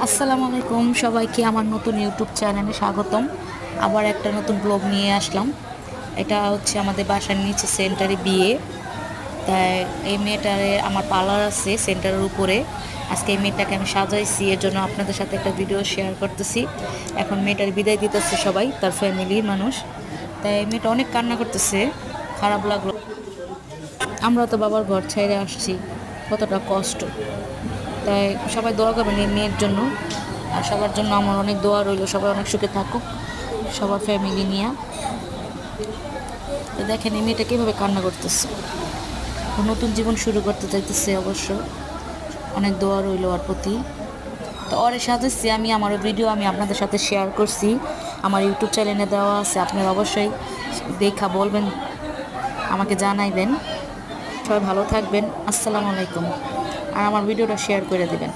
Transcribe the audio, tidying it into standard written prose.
আসসালামু আলাইকুম সবাইকে আমার নতুন ইউটিউব চ্যানেলে স্বাগতম। আবার একটা নতুন ব্লগ নিয়ে আসলাম। এটা হচ্ছে আমাদের বাসার নিচে সেন্টারে বিয়ে। তাই এই মেয়েটারে আমার পার্লার আছে সেন্টারের উপরে। আজকে এই মেয়েটাকে আমি সাজাইছি, এর জন্য আপনাদের সাথে একটা ভিডিও শেয়ার করতেছি। এখন মেয়েটার বিদায় দিতেছে সবাই, তার ফ্যামিলির মানুষ। তাই এই মেয়েটা অনেক কান্না করতেছে, খারাপ লাগলো। আমরা তো বাবার ঘর ছেড়ে আসছি, কতটা কষ্ট। তাই সবাই দোয়া করবেন এই মেয়ের জন্য, আর সবার জন্য আমার অনেক দোয়া রইল। সবাই অনেক সুখে থাকুক, সবার ফ্যামিলি নিয়ে। তো দেখেন এই মেয়েটা কীভাবে কান্না করতেছে, নতুন জীবন শুরু করতে চাইতেছে। অবশ্য অনেক দোয়া রইল ওর প্রতি। তো ওরে সাজাচ্ছি আমি, আমার ভিডিও আমি আপনাদের সাথে শেয়ার করছি, আমার ইউটিউব চ্যানেলে দেওয়া আছে। আপনারা অবশ্যই দেখা বলবেন, আমাকে জানাইবেন। সবাই ভালো থাকবেন। আসসালামু আলাইকুম। আর আমার ভিডিওটা শেয়ার করে দেবেন।